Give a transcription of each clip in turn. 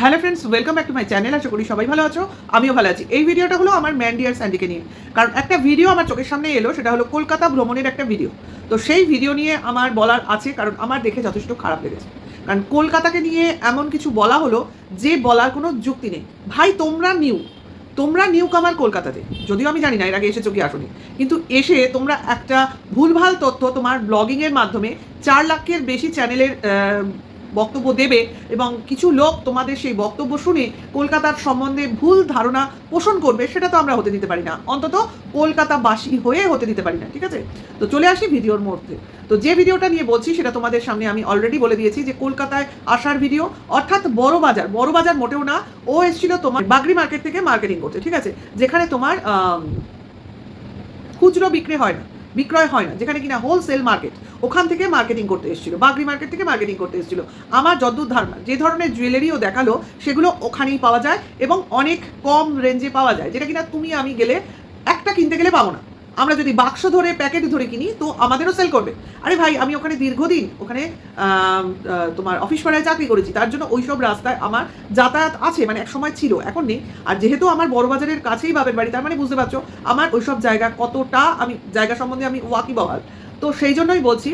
Hello friends, welcome back to my channel. আশা করি সবাই ভালো আছো, আমিও ভালো আছি। এই ভিডিওটা হলো আমার ম্যান্ডি আর স্যান্ডিকে নিয়ে, কারণ একটা ভিডিও আমার চোখের সামনে এলো, সেটা হলো কলকাতা ভ্রমণের একটা ভিডিও। তো সেই ভিডিও নিয়ে আমার বলার আছে, কারণ আমার দেখে যথেষ্ট খারাপ লেগেছে। কারণ কলকাতাকে নিয়ে এমন কিছু বলা হলো যে বলার কোনো যুক্তি নেই। ভাই তোমরা নিউ কামার কলকাতাতে, যদিও আমি জানি না এর আগে এসেছো কি আসনি, কিন্তু এসে তোমরা একটা ভুলভাল তথ্য তোমার ব্লগিংয়ের মাধ্যমে 4 লাখের বেশি চ্যানেলের বক্তব্য দেবে এবং কিছু লোক তোমাদের সেই বক্তব্য শুনে কলকাতার সম্বন্ধে ভুল ধারণা পোষণ করবে, সেটা তো আমরা হতে দিতে পারি না, অন্তত কলকাতাবাসী হয়ে হতে দিতে পারি না। ঠিক আছে, তো চলে আসি ভিডিওর মধ্যে। তো যে ভিডিওটা নিয়ে বলছি সেটা তোমাদের সামনে আমি অলরেডি বলে দিয়েছি যে কলকাতায় আসার ভিডিও, অর্থাৎ বড় বাজার মোটেও না, ও এসেছিল তোমার বাগরি মার্কেট থেকে মার্কেটিং করতে। ঠিক আছে, যেখানে তোমার খুচরো বিক্রয় হয় না, যেখানে কিনা হোলসেল মার্কেট, ওখান থেকে মার্কেটিং করতে এসেছিল, বাগরি মার্কেট থেকে মার্কেটিং করতে এসেছিল। আমার যতদূর ধারণা, যে ধরনের জুয়েলারিও দেখালো সেগুলো ওখানেই পাওয়া যায় এবং অনেক কম রেঞ্জে পাওয়া যায়, যেটা কিনা তুমি আমি গেলে একটা কিনতে গেলে পাবো না। আমরা যদি বাক্স ধরে প্যাকেট ধরে কিনি তো আমাদেরও সেল করবে। আরে ভাই, আমি ওখানে দীর্ঘদিন ওখানে তোমার অফিস পাড়ায় চাকরি করেছি, তার জন্য ওইসব রাস্তায় আমার যাতায়াত আছে, মানে এক সময় ছিল, এখন নেই। আর যেহেতু আমার বড় বাজারের কাছেই বাপের বাড়ি, তার মানে বুঝতে পারছো আমার ওইসব জায়গা কতটা, আমি জায়গা সম্বন্ধে আমি ওয়াকিবহাল। তো সেই জন্যই বলছি,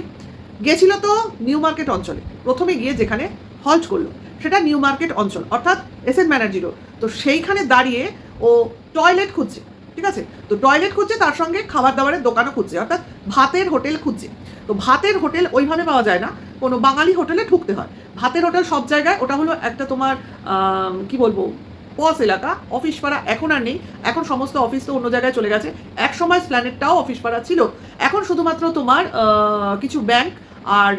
গেছিল তো নিউ মার্কেট অঞ্চলে, প্রথমে গিয়ে যেখানে হল্ট করলো সেটা নিউ মার্কেট অঞ্চল, অর্থাৎ এসএন ব্যানার্জি রোড। তো সেইখানে দাঁড়িয়ে ও টয়লেট খুঁজছে। ঠিক আছে, তো টয়লেট খুঁজছে, তার সঙ্গে খাবার দাবারের দোকানও খুঁজছে, অর্থাৎ ভাতের হোটেল খুঁজছে। তো ভাতের হোটেল ওইভাবে পাওয়া যায় না, কোনো বাঙালি হোটেলে ঢুকতে হয়। ভাতের হোটেল সব জায়গায়, ওটা হলো একটা তোমার কি বলবো, পস এলাকা, অফিস পাড়া এখন আর নেই, এখন সমস্ত অফিস তো অন্য জায়গায় চলে গেছে। এক সময় স্প্ল্যানেটটাও অফিস পাড়া ছিল, এখন শুধুমাত্র তোমার কিছু ব্যাংক আর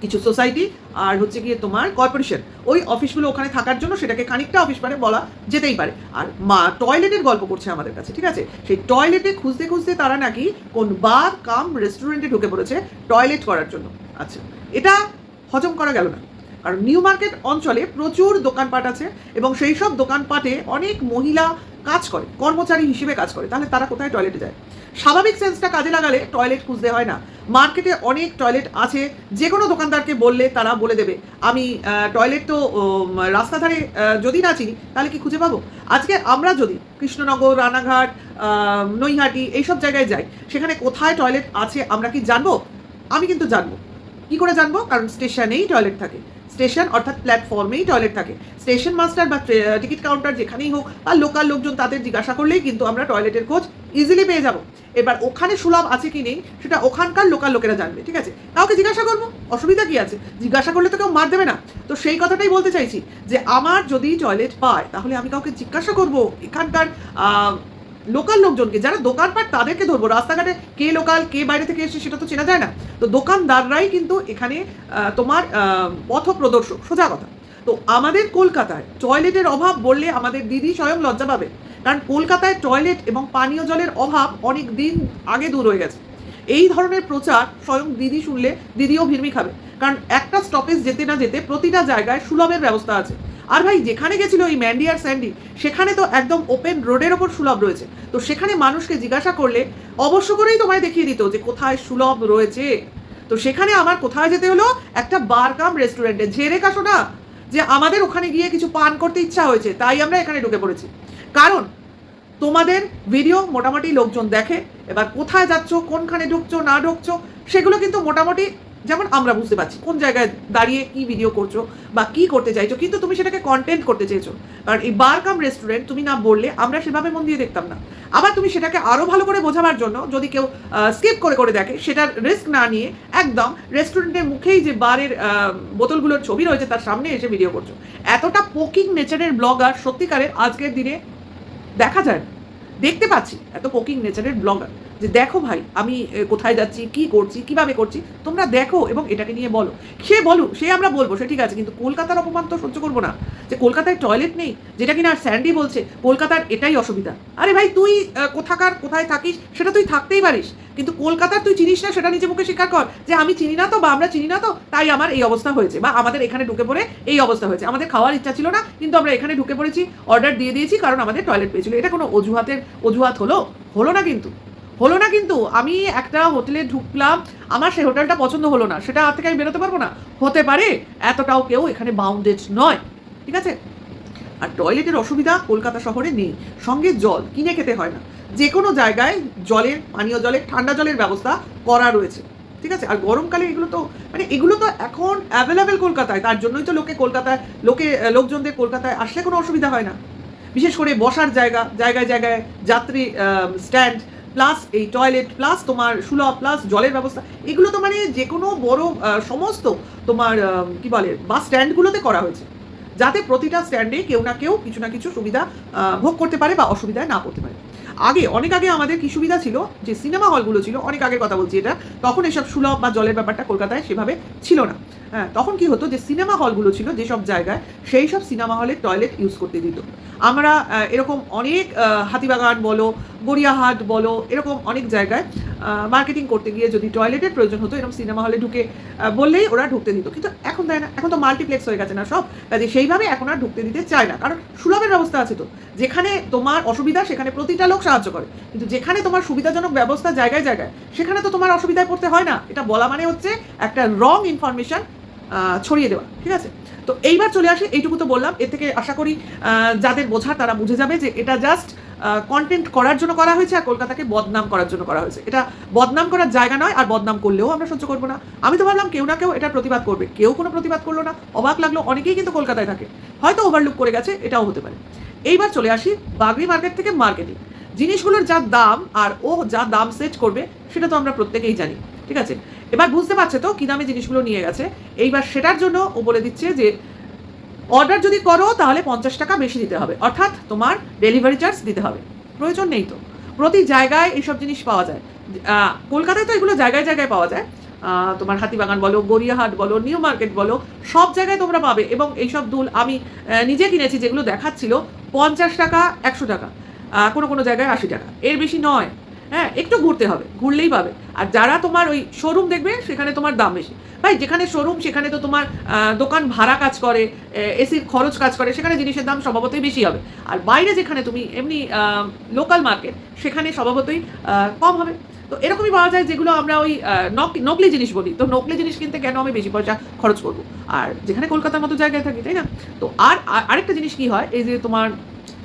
কিছু সোসাইটি আর হচ্ছে গিয়ে তোমার কর্পোরেশন, ওই অফিসগুলো ওখানে থাকার জন্য সেটাকে খানিকটা অফিস পারে বলা যেতেই পারে। আর টয়লেটের গল্প করছে আমাদের কাছে। ঠিক আছে, সেই টয়লেটে খুঁজতে খুঁজতে তারা নাকি কোন বার কাম রেস্টুরেন্টে ঢুকে পড়েছে টয়লেট করার জন্য। আচ্ছা, এটা হজম করা গেল না, কারণ নিউ মার্কেট অঞ্চলে প্রচুর দোকানপাট আছে এবং সেই সব দোকানপাটে অনেক মহিলা কাজ করে, কর্মচারী হিসেবে কাজ করে, তাহলে তারা কোথায় টয়লেটে যায়? স্বাভাবিক সেন্সটা কাজে লাগালে টয়লেট খুঁজতে হয় না। মার্কেটে অনেক টয়লেট আছে, যে কোনো দোকানদারকে বললে তারা বলে দেবে। আমি টয়লেট তো রাস্তা ধারে যদি না চিনি তাহলে কি খুঁজে পাবো? আজকে আমরা যদি কৃষ্ণনগর, রানাঘাট, নৈহাটি এইসব জায়গায় যাই, সেখানে কোথায় টয়লেট আছে আমরা কি জানবো? আমি কিন্তু জানবো। কি করে জানবো? কারণ স্টেশনেই টয়লেট থাকে, স্টেশন অর্থাৎ প্ল্যাটফর্মেই টয়লেট থাকে। স্টেশন মাস্টার বা টিকিট কাউন্টার যেখানেই হোক, বা লোকাল লোকজন, তাদের জিজ্ঞাসা করলেই কিন্তু আমরা টয়লেটের খোঁজ ইজিলি পেয়ে যাব। এবার ওখানে সুলভ আছে কি নেই সেটা ওখানকার লোকাল লোকেরা জানবে। ঠিক আছে, কাউকে জিজ্ঞাসা করবো, অসুবিধা কি আছে? জিজ্ঞাসা করলে তো কেউ মার দেবে না। তো সেই কথাটাই বলতে চাইছি যে আমার যদি টয়লেট পায় তাহলে আমি কাউকে জিজ্ঞাসা করবো, এখানকার লোকাল লোকজনকে, যারা দোকানপাট তাদেরকে ধরবো। রাস্তাঘাটে কে লোকাল কে বাইরে থেকে এসে সেটা তো চেনা যায় না। তো দোকানদাররাই কিন্তু এখানে তোমার পথ প্রদর্শক, সোজা কথা। তো আমাদের কলকাতায় টয়লেটের অভাব বললে আমাদের দিদি স্বয়ং লজ্জা পাবে, কারণ কলকাতায় টয়লেট এবং পানীয় জলের অভাব অনেক দিন আগে দূর হয়ে গেছে। এই ধরনের প্রচার স্বয়ং দিদি শুনলে দিদিও ভিড়মি খাবে, কারণ একটা স্টপেজ যেতে না যেতে প্রতিটা জায়গায় সুলভের ব্যবস্থা আছে। আর ভাই, যেখানে গেছিল ওই ম্যান্ডি আর স্যান্ডি, সেখানে তো একদম ওপেন রোডের ওপর সুলভ রয়েছে। তো সেখানে মানুষকে জিজ্ঞাসা করলে অবশ্য করেই তোমায় দেখিয়ে দিত যে কোথায় সুলভ রয়েছে। তো সেখানে আমার কোথায় যেতে হলো? একটা বার কাম রেস্টুরেন্টে। ঝেড়ে কাশো না যে আমাদের ওখানে গিয়ে কিছু পান করতে ইচ্ছা হয়েছে তাই আমরা এখানে ঢুকে পড়েছি। কারণ তোমাদের ভিডিও মোটামুটি লোকজন দেখে, এবার কোথায় যাচ্ছ, কোনখানে ঢুকছো না ঢুকছো সেগুলো কিন্তু মোটামুটি যেমন আমরা বুঝতে পারছি কোন জায়গায় দাঁড়িয়ে কি ভিডিও করছো বা কি করতে চাইছো, কিন্তু তুমি সেটাকে কন্টেন্ট করতে চেয়েছো। কারণ এই বার কাম রেস্টুরেন্ট তুমি না বললে আমরা সেভাবে মন দিয়ে দেখতাম না। আবার তুমি সেটাকে আরও ভালো করে বোঝাবার জন্য যদি কেউ স্কিপ করে করে দেখে, সেটার রিস্ক না নিয়ে একদম রেস্টুরেন্টের মুখেই যে বারের বোতলগুলোর ছবি রয়েছে তার সামনে এসে ভিডিও করছো। এতটা পোকিং নেচারের ব্লগার সত্যিকারের আজকের দিনে দেখা যায় না। দেখতে পাচ্ছি এত পোকিং নেচারের ব্লগার, যে দেখো ভাই আমি কোথায় যাচ্ছি, কি করছি, কিভাবে করছি, তোমরা দেখো এবং এটাকে নিয়ে বলো। সে বলো, সে আমরা বলবো, সে ঠিক আছে, কিন্তু কলকাতার অপমান তো সহ্য করবো না যে কলকাতায় টয়লেট নেই, যেটা কিনা আর স্যান্ডি বলছে কলকাতার এটাই অসুবিধা। আরে ভাই, তুই কোথায় থাকিস সেটা তুই থাকতেই পারিস, কিন্তু কলকাতার তুই চিনিস না সেটা নিজে মুখে স্বীকার কর যে আমি চিনি না তো, বা আমরা চিনি না তো, তাই আমার এই অবস্থা হয়েছে, বা আমাদের এখানে ঢুকে পড়ে এই অবস্থা হয়েছে। আমাদের খাওয়ার ইচ্ছা ছিল না, কিন্তু আমরা এখানে ঢুকে পড়েছি, অর্ডার দিয়ে দিয়েছি কারণ আমাদের টয়লেট পেয়েছিল। এটা কোনো অজুহাত হলো না কিন্তু আমি একটা হোটেলে ঢুকলাম, আমার সেই হোটেলটা পছন্দ হলো না, সেটা আর থেকে আমি বেরোতে পারবো না? হতে পারে, এতটাও কেউ এখানে বাউন্ডেড নয়। ঠিক আছে? আর টয়লেটের অসুবিধা কলকাতা শহরে নেই, সঙ্গে জল কিনে খেতে হয় না, যে কোনো জায়গায় জলের, পানীয় জলের, ঠান্ডা জলের ব্যবস্থা করা রয়েছে। ঠিক আছে? আর গরমকালে এগুলো তো এগুলো তো এখন অ্যাভেলেবেল কলকাতায়, তার জন্যই তো লোকজনদের কলকাতায় আসলে কোনো অসুবিধা হয় না। বিশেষ করে বসার জায়গা, জায়গায় জায়গায় যাত্রী স্ট্যান্ড, প্লাস এই টয়লেট, প্লাস তোমার সুলভ, প্লাস জলের ব্যবস্থা, এগুলো তো যে কোনো বড় সমস্ত তোমার কি বলে বাস স্ট্যান্ডগুলোতে করা হয়েছে, যাতে প্রতিটা স্ট্যান্ডে কেউ না কেউ কিছু না কিছু সুবিধা ভোগ করতে পারে বা অসুবিধায় না পড়তে পারে। অনেক আগে আমাদের কি সুবিধা ছিল, যে সিনেমা হলগুলো ছিল, অনেক আগের কথা বলছি এটা, তখন এসব সুলভ বা জলের ব্যাপারটা কলকাতায় সেভাবে ছিল না। হ্যাঁ, তখন কি হতো, যে সিনেমা হলগুলো ছিল যেসব জায়গায়, সেই সব সিনেমা হলের টয়লেট ইউজ করতে দিত। আমরা এরকম অনেক হাতিবাগান বলো, গড়িয়াহাট বলো, এরকম অনেক জায়গায় মার্কেটিং করতে গিয়ে যদি টয়লেটের প্রয়োজন হতো, এরকম সিনেমা হলে ঢুকে বললেই ওরা ঢুকতে দিত। কিন্তু এখন দেয় না, এখন তো মাল্টিপ্লেক্স হয়ে গেছে না সব, কাজে সেইভাবে এখন আর ঢুকতে দিতে চায় না, কারণ সুলভের ব্যবস্থা আছে তো। যেখানে তোমার অসুবিধা সেখানে প্রতিটা লোক সাহায্য করে, কিন্তু যেখানে তোমার সুবিধাজনক ব্যবস্থা জায়গায় জায়গায়, সেখানে তো তোমার অসুবিধায় পড়তে হয় না। এটা বলা হচ্ছে একটা রং ইনফরমেশন ছড়িয়ে দেওয়া। ঠিক আছে? তো এইবার চলে আসি, এইটুকু তো বললাম, এর থেকে আশা করি যাদের বোঝার তারা বুঝে যাবে যে এটা জাস্ট কন্টেন্ট করার জন্য করা হয়েছে, আর কলকাতাকে বদনাম করার জন্য করা হয়েছে। এটা বদনাম করার জায়গা নয়, আর বদনাম করলেও আমরা সহ্য করবো না। আমি তো ভাবলাম কেউ না কেউ এটা প্রতিবাদ করবে, কেউ কোনো প্রতিবাদ করলো না। অবাক লাগলো, অনেকেই কিন্তু কলকাতায় থাকে, হয়তো ওভারলুক করে গেছে, এটাও হতে পারে। এইবার চলে আসি বাগরি মার্কেট থেকে মার্কেটিং। জিনিসগুলোর যা দাম, আর ও যা দাম সেট করবে, সেটা তো আমরা প্রত্যেকেই জানি। ঠিক আছে? এবার বুঝতে পারছে তো কী দামে জিনিসগুলো নিয়ে গেছে। এইবার সেটার জন্য ও বলে দিচ্ছে যে অর্ডার যদি করো তাহলে 50 টাকা বেশি দিতে হবে, অর্থাৎ তোমার ডেলিভারি চার্জ দিতে হবে। প্রয়োজন নেই তো, প্রতি জায়গায় এইসব জিনিস পাওয়া যায়। কলকাতায় তো এগুলো জায়গায় জায়গায় পাওয়া যায়, তোমার হাতিবাগান বলো, গড়িয়াহাট বলো, নিউ মার্কেট বলো, সব জায়গায় তোমরা পাবে। এবং এইসব দুল আমি নিজে কিনেছি, যেগুলো দেখাচ্ছিল 50 টাকা, 100 টাকা, কোনো কোনো জায়গায় 80 টাকা, এর বেশি নয়। হ্যাঁ, একটু ঘুরতে হবে, ঘুরলেই পাবে। আর যারা তোমার ওই শোরুম দেখবে, সেখানে তোমার দাম বেশি। ভাই, যেখানে শোরুম সেখানে তো তোমার দোকান ভাড়া কাজ করে, এসির খরচ কাজ করে, সেখানে জিনিসের দাম স্বভাবতই বেশি হবে। আর বাইরে যেখানে তুমি এমনি লোকাল মার্কেট, সেখানে স্বভাবতই কম হবে। তো এরকমই পাওয়া যায়, যেগুলো আমরা ওই নকলি জিনিস বলি। তো নকলি জিনিস কিনতে কেন আমি বেশি পয়সা খরচ করবো, আর যেখানে কলকাতার মতো জায়গায় থাকি, তাই না? তো আরেকটা জিনিস কি হয়, এই যে তোমার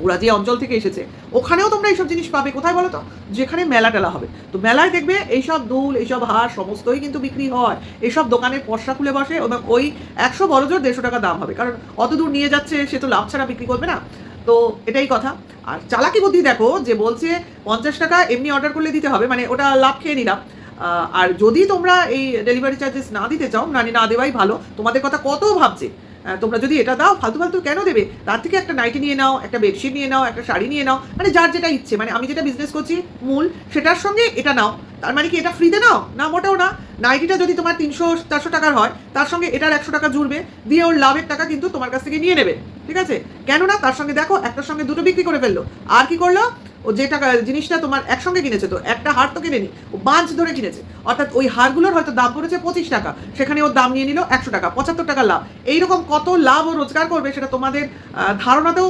ওরা যে অঞ্চল থেকে এসেছে, ওখানেও তোমরা এইসব জিনিস পাবে। কোথায় বলো তো? যেখানে মেলা টেলা হবে, তো মেলায় দেখবে এইসব দুল, এইসব হার সমস্তই কিন্তু বিক্রি হয়। এইসব দোকানের পশা খুলে বসে, এবং ওই 100 বড় জোর 150 টাকা দাম হবে, কারণ অত দূর নিয়ে যাচ্ছে, সে তো লাভ ছাড়া বিক্রি করবে না। তো এটাই কথা। আর চালাকি বুদ্ধি দেখো, যে বলছে 50 টাকা এমনি অর্ডার করলে দিতে হবে, ওটা লাভ খেয়ে নিলাম। আর যদি তোমরা এই ডেলিভারি চার্জেস না দিতে চাও, না দেওয়াই ভালো, তোমাদের কথা কত ভাবছে। তোমরা যদি এটা দাও, ফালতু ফালতু কেন দেবে? তার থেকে একটা নাইটি নিয়ে নাও, একটা বেডশিট নিয়ে নাও, একটা শাড়ি নিয়ে নাও, যার যেটা ইচ্ছে। আমি যেটা বিজনেস করছি মূল, সেটার সঙ্গে এটা নাও। তার কি এটা ফ্রিতে নাও? না, মোটেও না। নাইটিটা যদি তোমার 300-400 টাকার হয়, তার সঙ্গে এটার 100 টাকা জুড়বে, দিয়ে ওর লাভের টাকা কিন্তু তোমার কাছ থেকে নিয়ে নেবে। ঠিক আছে? কেননা তার সঙ্গে দেখো, একটার সঙ্গে দুটো বিক্রি করে ফেললো। আর কি করলো? ও যে টাকা জিনিসটা তোমার একসঙ্গে কিনেছে, তো একটা হার তো কিনেনি, ও বাঞ্চ ধরে কিনেছে। অর্থাৎ ওই হারগুলোর হয়তো দাম পড়েছে 25 টাকা, সেখানে ওর দাম নিয়ে নিল 100 টাকা, 75 টাকা লাভ। এইরকম কত লাভ ও রোজগার করবে, সেটা তোমাদের ধারণাতেও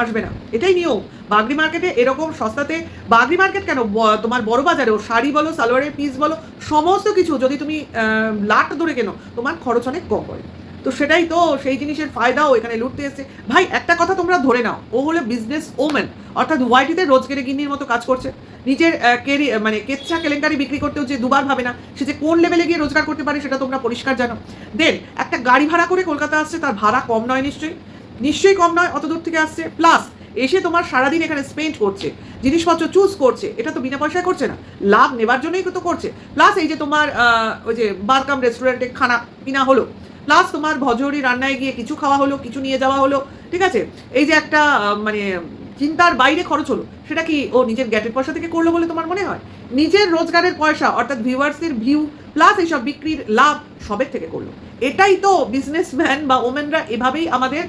আসবে না। এটাই নিয়ম বাগরি মার্কেটে। এরকম সস্তাতে বাগরি মার্কেট কেন, তোমার বড় বাজারেও শাড়ি বলো, সালোয়ারের পিস বলো, সমস্ত কিছু যদি তুমি লাট ধরে কেনো, তোমার খরচ অনেক কম পড়ে। তো সেটাই তো, সেই জিনিসের ফায়দাও এখানে লুটতে এসছে। ভাই, একটা কথা তোমরা ধরে নাও, ও হলো বিজনেস ওম্যান, অর্থাৎ ওয়াইটিতে রোজগারে গিন্নির মতো কাজ করছে। নিজের কেচ্ছা কেলেঙ্কারি বিক্রি করতেও যে দুবার ভাবে না, সে যে কোন লেভেলে গিয়ে রোজগার করতে পারে, সেটা তোমরা পরিষ্কার জানো। দেন একটা গাড়ি ভাড়া করে কলকাতা আসছে, তার ভাড়া কম নয়, নিশ্চয়ই কম নয়, অত দূর থেকে আসছে। প্লাস এসে তোমার সারাদিন এখানে স্পেন্ড করছে, জিনিসপত্র চুজ করছে, এটা তো বিনা পয়সায় করছে না, লাভ নেবার জন্যই তো করছে। প্লাস এই যে তোমার ওই যে বারকাম রেস্টুরেন্টে খানা কিনা হলো, প্লাস তোমার ভজহরি রান্নায় গিয়ে কিছু খাওয়া হলো, কিছু নিয়ে যাওয়া হলো। ঠিক আছে? এই যে একটা চিন্তার বাইরে খরচ হলো, সেটা কি ও নিজের গ্যাটের পয়সা থেকে করলো বলে তোমার মনে হয়? নিজের রোজগারের পয়সা, অর্থাৎ ভিউয়ার্সের ভিউ প্লাস এইসব বিক্রির লাভ, সবের থেকে করলো। এটাই তো বিজনেসম্যান বা ওমেনরা এভাবেই আমাদের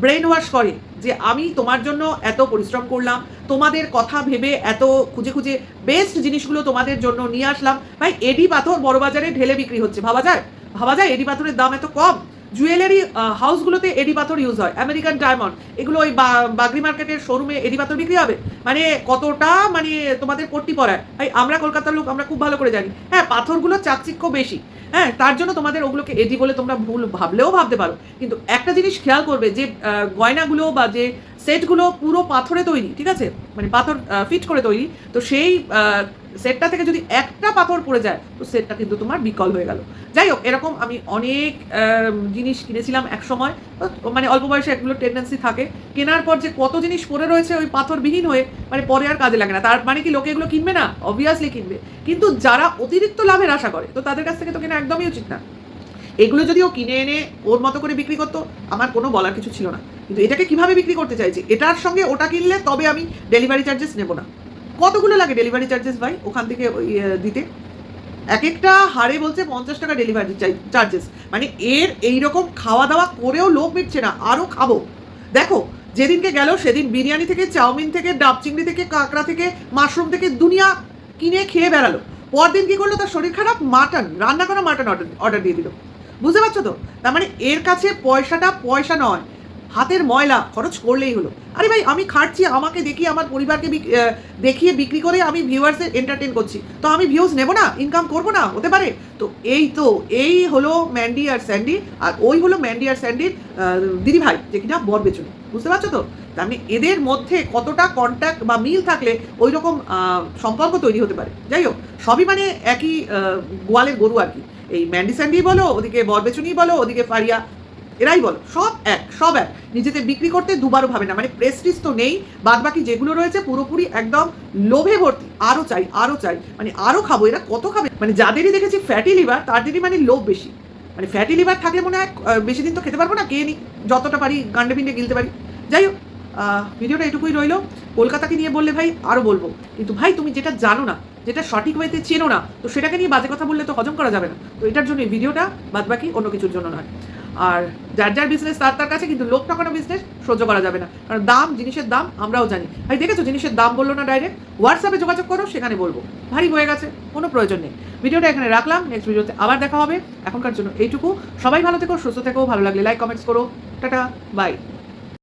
ব্রেন ওয়াশ করে, যে আমি তোমার জন্য এত পরিশ্রম করলাম, তোমাদের কথা ভেবে এত খুঁজে খুঁজে বেস্ট জিনিসগুলো তোমাদের জন্য নিয়ে আসলাম। ভাই, এডি পাথর বড় বাজারে ঢেলে বিক্রি হচ্ছে, ভাবা যায় এডি পাথরের দাম এত কম? জুয়েলারি হাউসগুলোতে এডি পাথর ইউজ হয়, আমেরিকান ডায়মন্ড, এগুলো ওই বাগরি মার্কেটের শোরুমে এডি পাথর বিক্রি হবে। মানে কতটা মানে তোমাদের পট্টি পড়ায় ভাই, আমরা কলকাতার লোক, আমরা খুব ভালো করে জানি। হ্যাঁ, পাথরগুলো চাকচিক্য বেশি, হ্যাঁ, তার জন্য তোমাদের ওগুলোকে এডি বলে তোমরা ভুল ভাবলেও ভাবতে পারো। কিন্তু একটা জিনিস খেয়াল করবে যে গয়নাগুলো বা যে সেটগুলো পুরো পাথরে তৈরি, ঠিক আছে, মানে পাথর ফিট করে তৈরি, তো সেই সেটটা থেকে যদি একটা পাথর পড়ে যায় তো সেটটা কিন্তু তোমার বিকল হয়ে গেল। যাই হোক, এরকম আমি অনেক জিনিস কিনেছিলাম এক সময়, মানে অল্প বয়সে এগুলো টেন্ডেন্সি থাকে, কেনার পর যে কত জিনিস পড়ে রয়েছে ওই পাথরবিহীন হয়ে, মানে পরে আর কাজে লাগে না। তার মানে কি লোকে এগুলো কিনবে না? অবভিয়াসলি কিনবে, কিন্তু যারা অতিরিক্ত লাভের আশা করে তো তাদের কাছ থেকে তো কেনা একদমই উচিত না। এগুলো যদি ও কিনে এনে ওর মতো করে বিক্রি করতো, আমার কোনো বলার কিছু ছিল না। কিন্তু এটাকে কিভাবে বিক্রি করতে চাইছে, এটার সঙ্গে ওটা কিনলে তবে আমি ডেলিভারি চার্জেস নেবো না। কতগুলো লাগে ডেলিভারি চার্জেস ভাই ওখান থেকে দিতে? এক একটা হারে বলছে 50 টাকা ডেলিভারি চার্জেস। মানে এর এইরকম খাওয়া দাওয়া করেও লোক মিটছে না, আরও খাবো। দেখো, যেদিনকে গেল সেদিন বিরিয়ানি থেকে, চাউমিন থেকে, ডাব চিংড়ি থেকে, কাঁকড়া থেকে, মাশরুম থেকে দুনিয়া কিনে খেয়ে বেড়ালো। পরদিন কি করলো, তার শরীর খারাপ, মাটন রান্না করা মাটন অর্ডার দিয়ে দিল। বুঝতে পারছো তো? তার মানে এর কাছে পয়সাটা পয়সা নয়, হাতের ময়লা খরচ করলেই হলো। আরে ভাই, আমি খাটছি, আমাকে দেখিয়ে আমার পরিবারকে দেখিয়ে বিক্রি করে আমি ভিউয়ার্সের এন্টারটেন করছি, তো আমি ভিউজ নেবো না, ইনকাম করবো না? হতে পারে? তো এই হলো ম্যান্ডি আর স্যান্ডি, আর ওই হলো ম্যান্ডি আর স্যান্ডির দিদি ভাই, যে কিনা বর বেচুনি। বুঝতে পারছো তো? তার মানে এদের মধ্যে কতটা কন্ট্যাক্ট বা মিল থাকলে ওই রকম সম্পর্ক তৈরি হতে পারে। যাই হোক, সবই মানে একই গোয়ালের গরু আর কি। এই ম্যান্ডি স্যান্ডি বলো, ওদিকে বর বেচুনি বলো, ওদিকে ফারিয়া, এরাই বলো, সব এক। নিজেদের বিক্রি করতে দুবারও ভাবে না, মানে প্রেস্টিজ তো নেই, বাদ বাকি যেগুলো রয়েছে পুরোপুরি একদম লোভে ভর্তি, আরও চাই, মানে আরও খাবো। এরা কত খাবে? মানে যাদেরই দেখেছি ফ্যাটি লিভার, তাদেরই মানে লোভ বেশি। মানে ফ্যাটি লিভার থাকলে মনে হয় বেশি দিন তো খেতে পারবো না, কে নি যতটা পারি গান্ডে পিন্ডে গিলতে পারি। যাই হোক, ভিডিওটা এটুকুই রইলো। কলকাতাকে নিয়ে বললে ভাই আরও বলবো, কিন্তু ভাই তুমি যেটা জানো না, যেটা সঠিক ওয়েতে চেনো না, তো সেটাকে নিয়ে বাজে কথা বললে তো হজম করা যাবে না। তো এটার জন্য এই ভিডিওটা, বাদ বাকি অন্য কিছুর জন্য নয়। আর যার বিজনেস তার কাছে, কিন্তু লোক ঠকানো বিজনেস সহ্য করা যাবে না। কারণ জিনিসের দাম আমরাও জানি। ভাই দেখেছো, জিনিসের দাম বললো না ডাইরেক্ট, হোয়াটসঅ্যাপে যোগাযোগ করো, সেখানে বলবো। ভারী হয়ে গেছে, কোনো প্রয়োজন নেই। ভিডিওটা এখানে রাখলাম, নেক্সট ভিডিওতে আবার দেখা হবে। এখনকার জন্য এইটুকু। সবাই ভালো থেকো, সুস্থ থেকো, ভালো লাগলে লাইক কমেন্টস করো। Tata, by.